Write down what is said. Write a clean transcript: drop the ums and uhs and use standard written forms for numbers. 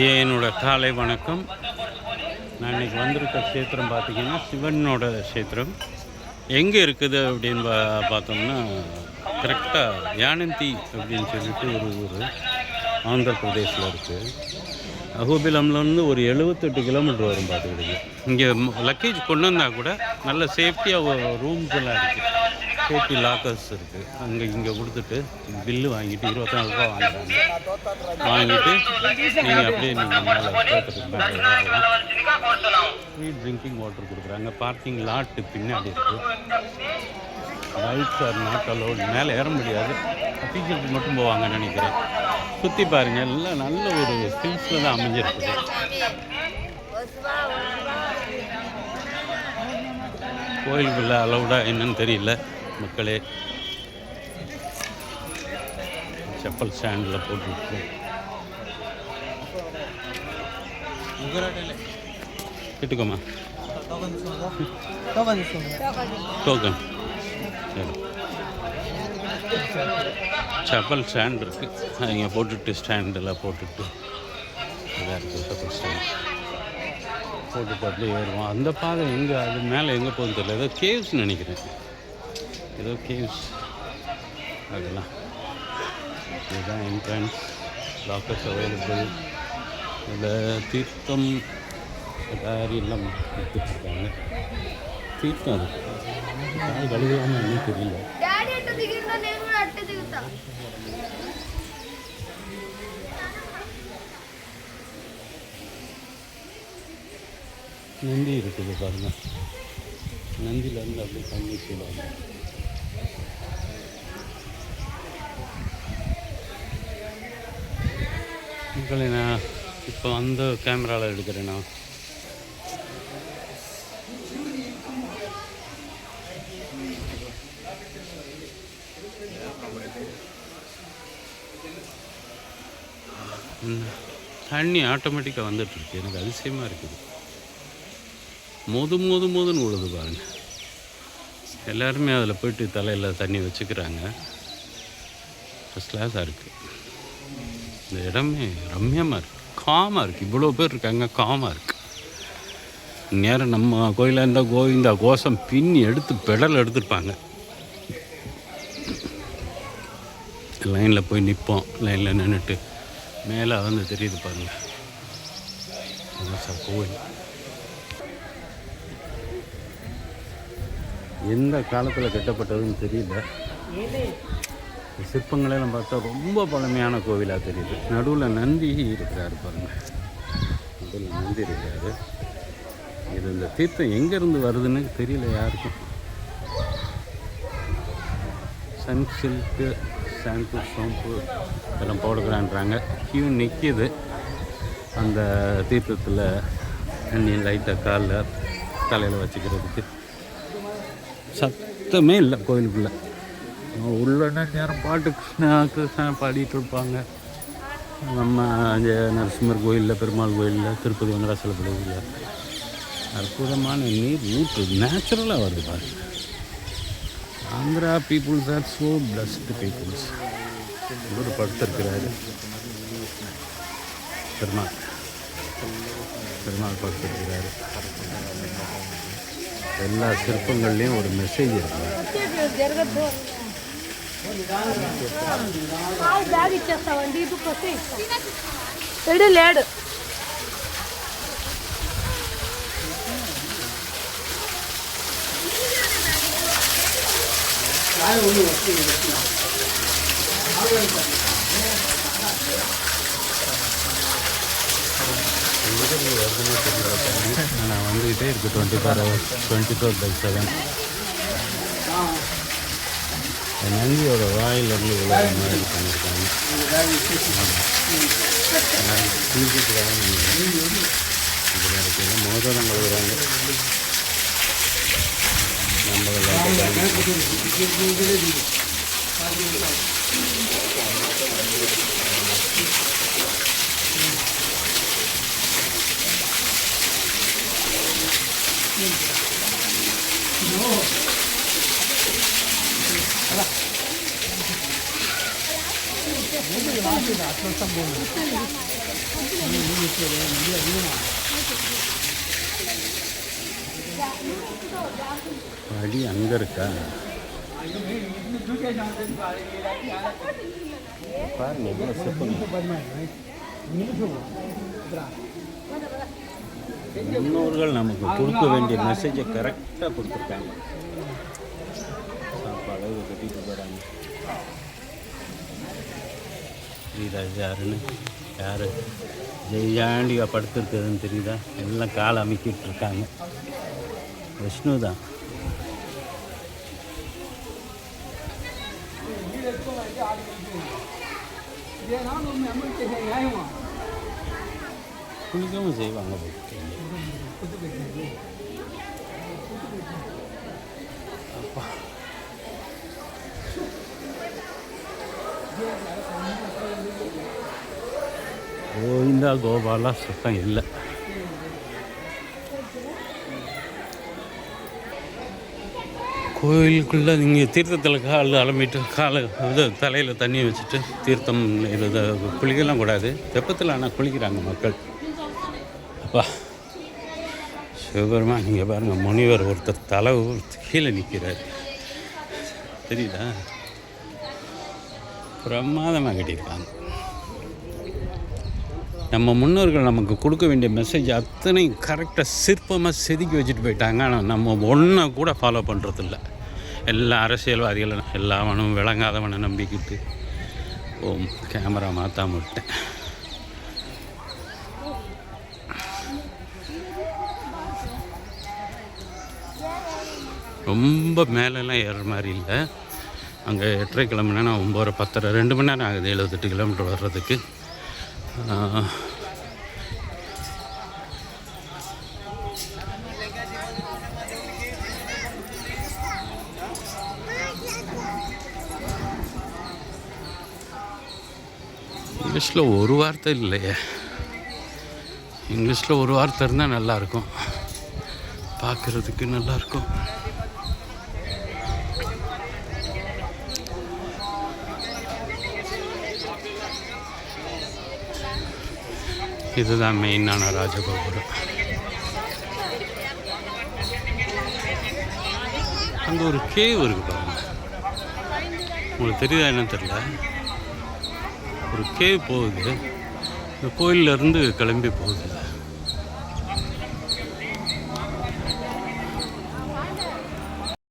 என்னோட காலை வணக்கம். நான் இன்றைக்கி வந்திருக்க க்ஷேத்திரம் பார்த்திங்கன்னா சிவனோட க்ஷேத்திரம். எங்கே இருக்குது அப்படின்னு பார்த்தோம்னா கரெக்டாக யானந்தி அப்படின்னு சொல்லிட்டு ஒரு ஊர் ஆந்திர பிரதேசில் இருக்குது. அகோபிலம்லேருந்து ஒரு 78 கிலோமீட்டர் வரும் பார்த்துக்கிடுங்க. இங்கே லக்கேஜ் கொண்டு வந்தால் கூட நல்ல சேஃப்டியாக ரூம்ஸ் எல்லாம் இருக்குது, சேஃப்டி லாக்கர்ஸ் இருக்குது. இங்கே கொடுத்துட்டு பில்லு வாங்கிட்டு 24 ரூபா வாங்குறாங்க. வாங்கிட்டு நீங்கள் அப்படியே நீங்கள் மேலே ஃப்ரீ ட்ரிங்கிங் வாட்டர் கொடுக்குறாங்க. பார்க்கிங் லாட்டு பின்னாடி இருக்குது. Bikes are not allowed. மேலே ஏற முடியாது, அஃபீஷியல்ஸ் மட்டும் போவாங்கன்னு நினைக்கிறேன். சுற்றி பாருங்கள், எல்லாம் நல்ல ஒரு ஹில்ஸில் தான் அமைஞ்சிருக்குது. கோயிலுக்குள்ள அலௌடா என்னன்னு தெரியல மக்களே. செப்பல் ஸ்டாண்டில் போட்டுருக்கு. கிட்டுக்கோமா டோக்கன். செப்பல் ஸ்டாண்ட் இருக்குது, இங்கே போட்டுட்டு ஸ்டாண்டில் போட்டுட்டு இதாக இருக்குது. செப்பல் ஸ்டாண்ட் போட்டுட்டு அப்படியே ஏறுவோம். அந்த பாதை எங்கே, அது மேலே எங்கே போகுதுன்னு தெரியல. ஏதோ கேவ்ஸ் நினைக்கிறேன், ஏதோ கேவ்ஸ். அதெல்லாம் இதுதான் என்ட்ரன்ஸ். Lockers available. இதில் தீர்த்தம் எல்லாம் கொடுத்துட்ருக்காங்க. தீர்த்தம் அது கால் கழுவாமல் இன்னும் தெரியல. நந்தி இருக்குது பாருங்க. நந்தியிலேருந்து அப்படியே தண்ணி செய்வாங்க. மக்களை நான் இப்போ அந்த கேமராவில் எடுக்கிறேன்னா தண்ணி ஆட்டோமேட்டிக்காக வந்துட்டுருக்கு. எனக்கு அதிசயமாக இருக்குது. மோதுன்னு விழுது பாருங்கள். எல்லாருமே அதில் போய்ட்டு தலையில் தண்ணி வச்சுக்கிறாங்க. ஃபஸ்ட் கிளாஸாக இருக்குது. இந்த இடமே ரம்யமாக இருக்குது, காமாக இருக்குது. இவ்வளோ பேர் இருக்காங்க, காமாக இருக்குது. நேரம் நம்ம கோயிலாக இருந்தால் கோவிந்தா கோஷம் பின்னி எடுத்து பெடல் எடுத்துருப்பாங்க. லைனில் போய் நிற்போம். லைனில் நின்றுட்டு மேலே வந்து தெரியுது பாருங்கள், கோவில். எந்த காலத்தில் கட்டப்பட்டதுன்னு தெரியல. சிற்பங்களெல்லாம் பார்த்தா ரொம்ப பழமையான கோவிலாக தெரியுது. நடுவில் நந்தி இருக்கிறாரு பாருங்கள், நடுவில் நந்தி இருக்கிறாரு. இது இந்த தீர்த்தம் எங்கேருந்து வருதுன்னு தெரியல யாருக்கும். சன் சில்க்கு, ஷாம்பு, சோம்பு இதெல்லாம் போடுக்கிறான்றாங்க. கியூ நிற்கிது அந்த தீர்த்தத்தில். தண்ணி லைட்டாக காலில் தலையில் வச்சுக்கிறதுக்கு. சத்தமே இல்லை கோயிலுக்குள்ளே. உள்ள நேரம் பாட்டுக்கு பாடிட்டு இருப்பாங்க. நம்ம நரசிம்மர் கோயிலில், பெருமாள் கோயிலில், திருப்பதி வெங்கடாசலபதி கோயிலில் அற்புதமான நீர் ஊற்று நேச்சுரலாக வருது பாருங்க. Andhra peoples are so blessed peoples. ஒரு படுத்திருக்கிறாரு பெருமாள் படுத்திருக்கிறாரு. எல்லா சிற்பங்கள்லேயும் ஒரு மெசேஜ் இருக்குது. లేడు நான் வந்துக்கிட்டே இருக்குது 24 hours 24/7. நந்தியோட வாயிலிருந்து விளையாட மாதிரி பண்ணியிருக்காங்க. குளிக்கிறதுக்காக நினைக்கிறேன். மோதிரம் கழுவுறாங்க. வழி அங்கே இருக்கா பாருங்க எவ்வளோ செப்புங்க. முன்னோர்கள் நமக்கு கொடுக்க வேண்டிய மெசேஜை கரெக்டாக கொடுத்துருக்காங்க. சாப்பாடு இதை கட்டிட்டு போகிறாங்க. ஸ்ரீராஜ் யாருன்னு யார் ஜெயாண்டிகா படுத்துருக்குதுன்னு தெரியுதா? எல்லாம் காலை அமைக்கிட்டு இருக்காங்க. விஷ்ணு தான். குளிக்கவும் செய்வாங்க. கோவிந்தா கோபாலா சுத்தம் இல்லை. கோயிலுக்குள்ளே நீங்கள் தீர்த்தத்தில் கால் அலம்பிட்டு இது தலையில் தண்ணியை வச்சுட்டு தீர்த்தம் இது குளிக்கலாம் கூடாது. தெப்பத்தில் ஆனால் குளிக்கிறாங்க மக்கள். அப்பா சிவபெருமான் இங்கே பாருங்கள், முனிவர் ஒருத்தர் தலை கீழே நிற்கிறார் தெரியுதா? பிரமாதமாக கட்டியிருக்காங்க. நம்ம முன்னோர்கள் நமக்கு கொடுக்க வேண்டிய மெசேஜ் அத்தனையும் கரெக்டாக சிற்பமாக செதுக்கி வச்சுட்டு போயிட்டாங்க. ஆனால் நம்ம ஒன்றை கூட ஃபாலோ பண்ணுறதில்ல. எல்லா அரசியல்வாதிகளும் எல்லாவனும் விளங்காதவனை நம்பிக்கிட்டு கேமரா மாற்றாம விட்டேன். ரொம்ப மேலெல்லாம் ஏறுற மாதிரி இல்லை. அங்கே 8:30 கிலோமீட்டர்னா 9 10 2 மணி நேரம் ஆகுது 78 கிலோமீட்டர் வர்றதுக்கு. இங்கிலீஷில் ஒரு வார்த்தை இல்லையே. இங்கிலீஷில் ஒரு வார்த்தை இருந்தால் நல்லாயிருக்கும், பார்க்குறதுக்கு நல்லாயிருக்கும். இதுதான் மெயினான ராஜகோபுரம். அங்கே ஒரு கேவ் இருக்குது பாருங்க. உங்களுக்கு தெரியுதா என்னன்னு தெரியல. ஒரு கேவ் போகுது, இந்த கோயிலேருந்து கிளம்பி போகுது.